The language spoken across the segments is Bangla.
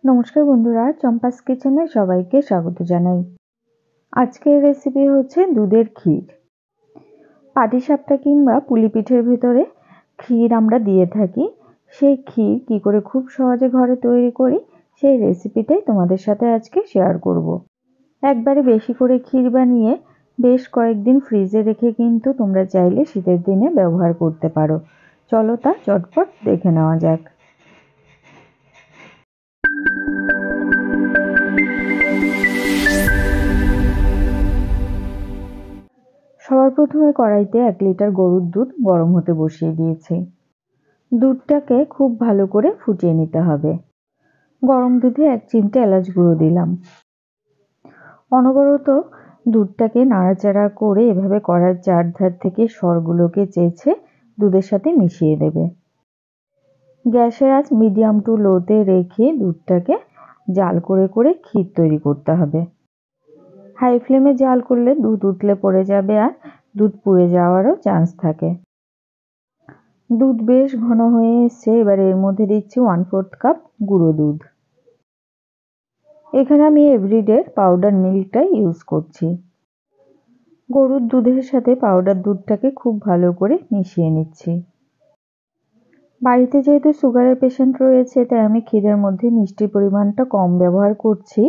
নমস্কার বন্ধুরা, চম্পাস কিচেনে সবাইকে স্বাগত জানাই। আজকের রেসিপি হচ্ছে দুধের ক্ষীর। পাটিসাপটা কিংবা পুলি পিঠের ভিতরে ক্ষীর আমরা দিয়ে থাকি। সেই ক্ষীর কি করে খুব সহজে ঘরে তৈরি করি সেই রেসিপিটাই তোমাদের সাথে আজকে শেয়ার করব। একবারে বেশি করে ক্ষীর বানিয়ে বেশ কয়েকদিন ফ্রিজে রেখে কিন্তু তোমরা চাইলে শীতের দিনে ব্যবহার করতে পারো। চলো তা চটপট দেখে নেওয়া যাক। সবার প্রথমে কড়াইতে 1 লিটার গরুর দুধ গরম হতে বসিয়ে দিয়েছি। দুধটাকে খুব ভালো করে ফুটিয়ে নিতে হবে। গরম দুধে 1 চিমটে এলাচ গুঁড়ো দিলাম। অনবরত দুধটাকে নাড়াচাড়া করে এভাবে কড়ার চারধার থেকে সরগুলোকে চেঁচে দুধের সাথে মিশিয়ে দেবে। গ্যাসের আঁচ মিডিয়াম টু লোতে রেখে দুধটাকে জাল করে করে ক্ষীর তৈরি করতে হবে। হাই ফ্লেমে জাল করলে দুধ উতলে পড়ে যাবে আর দুধ পুড়ে যাওয়ারও চান্স থাকে। দুধ বেশ ঘন হয়ে এসছে, এবারে এর মধ্যে দিচ্ছি 1/4 কাপ গুঁড়ো দুধ। এখানে আমি এভরিডে পাউডার মিল্কটা ইউজ করছি। গরুর দুধের সাথে পাউডার দুধটাকে খুব ভালো করে মিশিয়ে নিচ্ছি। বাড়িতে যেহেতু সুগারের পেশেন্ট রয়েছে তাই আমি ক্ষীরের মধ্যে মিষ্টির পরিমাণটা কম ব্যবহার করছি।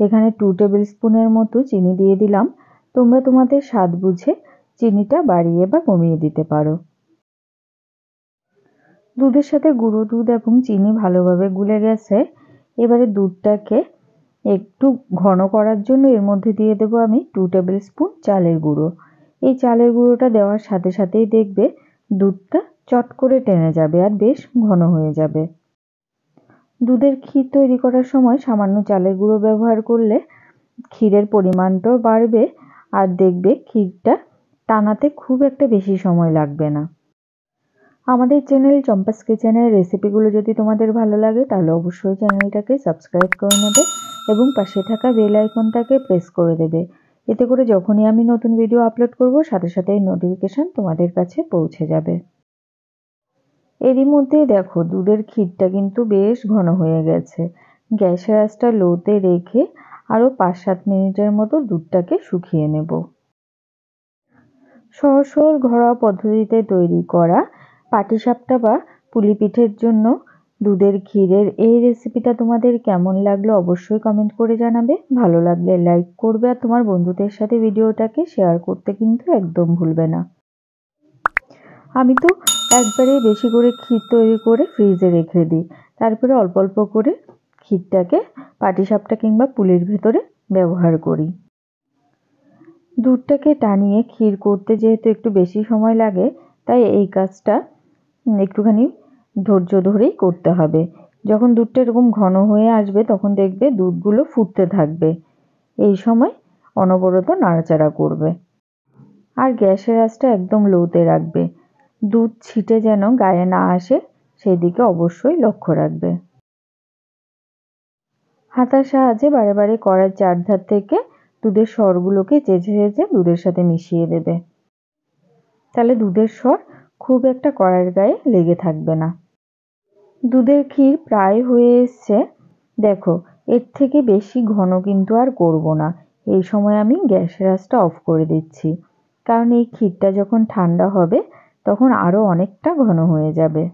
এখানে 2 টেবিল স্পুনের মতো চিনি দিয়ে দিলাম। তোমরা তোমাদের স্বাদ বুঝে চিনিটা বাড়িয়ে বা কমিয়ে দিতে পারো। দুধের সাথে গুঁড়ো দুধ এবং চিনি ভালোভাবে গুলে গেছে। এবারে দুধটাকে একটু ঘন করার জন্য এর মধ্যে দিয়ে দেব আমি 2 টেবিল স্পুন চালের গুঁড়ো। এই চালের গুঁড়োটা দেওয়ার সাথে সাথেই দেখবে দুধটা চট করে টেনে যাবে আর বেশ ঘন হয়ে যাবে। দুধের ক্ষীর তৈরি করার সময় সামান্য চালের গুঁড়ো ব্যবহার করলে ক্ষীরের পরিমাণটাও বাড়বে আর দেখবে ক্ষীরটা টানাতে খুব একটা বেশি সময় লাগবে না। আমাদের চ্যানেল চম্পাস কিচেনের রেসিপিগুলো যদি তোমাদের ভালো লাগে তাহলে অবশ্যই চ্যানেলটাকে সাবস্ক্রাইব করে নেবে এবং পাশে থাকা বেল আইকনটাকে প্রেস করে দেবে। এতে করে যখনই আমি নতুন ভিডিও আপলোড করব সাথে সাথে নোটিফিকেশন তোমাদের কাছে পৌঁছে যাবে। এরই মধ্যে দেখো দুধের ক্ষীরটা কিন্তু বেশ ঘন হয়ে গেছে। গ্যাসের আঁচটা লোতে রেখে আরও 5-7 মিনিটের মতো দুধটাকে শুকিয়ে নেব। সহজ সরল ঘরোয়া পদ্ধতিতে তৈরি করা পাটিসাপটা বা পুলি পিঠের জন্য দুধের ক্ষীরের এই রেসিপিটা তোমাদের কেমন লাগলো অবশ্যই কমেন্ট করে জানাবে। ভালো লাগলে লাইক করবে আর তোমার বন্ধুদের সাথে ভিডিওটাকে শেয়ার করতে কিন্তু একদম ভুলবে না। আমি তো একবারে বেশি করে ক্ষীর তৈরি করে ফ্রিজে রেখে দিই, তারপরে অল্প অল্প করে ক্ষীরটাকে পাটিসাপটা কিংবা পুলির ভেতরে ব্যবহার করি। দুধটাকে টানিয়ে ক্ষীর করতে যেহেতু একটু বেশি সময় লাগে তাই এই কাজটা একটুখানি ধৈর্য ধরেই করতে হবে। যখন দুধটা এরকম ঘন হয়ে আসবে তখন দেখবে দুধগুলো ফুটতে থাকবে। এই সময় অনবরত নাড়াচাড়া করবে আর গ্যাসের আঁচটা একদম লোতে রাখবে। দুধ ছিটে যেন গায়ে না আসে সেই দিকে অবশ্যই লক্ষ্য রাখবে। হাতার সাহায্যে বারে বারে কড়ার চারধার থেকে দুধের সরগুলোকে চেঁচে চেঁচে দুধের সাথে মিশিয়ে দেবে। তাহলে দুধের সর খুব একটা কড়াইয়ের গায়ে লেগে থাকবে না। দুধের ক্ষীর প্রায় হয়ে এসছে। দেখো এর থেকে বেশি ঘন কিন্তু আর করব না। এই সময় আমি গ্যাসের আঁচটা অফ করে দিচ্ছি, কারণ এই ক্ষীরটা যখন ঠান্ডা হবে তখন আরও অনেকটা ঘন হয়ে যাবে।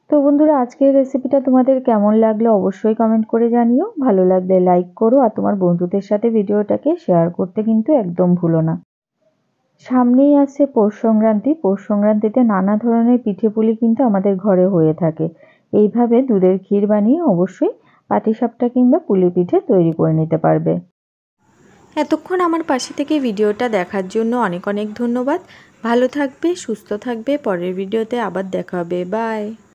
তো বন্ধুরা, আজকের রেসিপিটা তোমাদের কেমন লাগলো অবশ্যই কমেন্ট করে জানিও। ভালো লাগলে লাইক করো আর তোমার বন্ধুদের সাথে ভিডিওটাকে শেয়ার করতে কিন্তু একদম ভুলো না। সামনেই আসছে পৌষ সংক্রান্তি। পৌষ সংক্রান্তিতে নানা ধরনের পিঠে পুলি কিন্তু আমাদের ঘরে হয়ে থাকে। এইভাবে দুধের ক্ষীর বানিয়ে অবশ্যই পাটিসাপটা কিংবা পুলি পিঠে তৈরি করে নিতে পারবে। এতক্ষণ আমার পাশে থেকে ভিডিওটা দেখার জন্য অনেক অনেক ধন্যবাদ। ভালো থাকবে, সুস্থ থাকবে। পরের ভিডিওতে আবার দেখা হবে। বাই।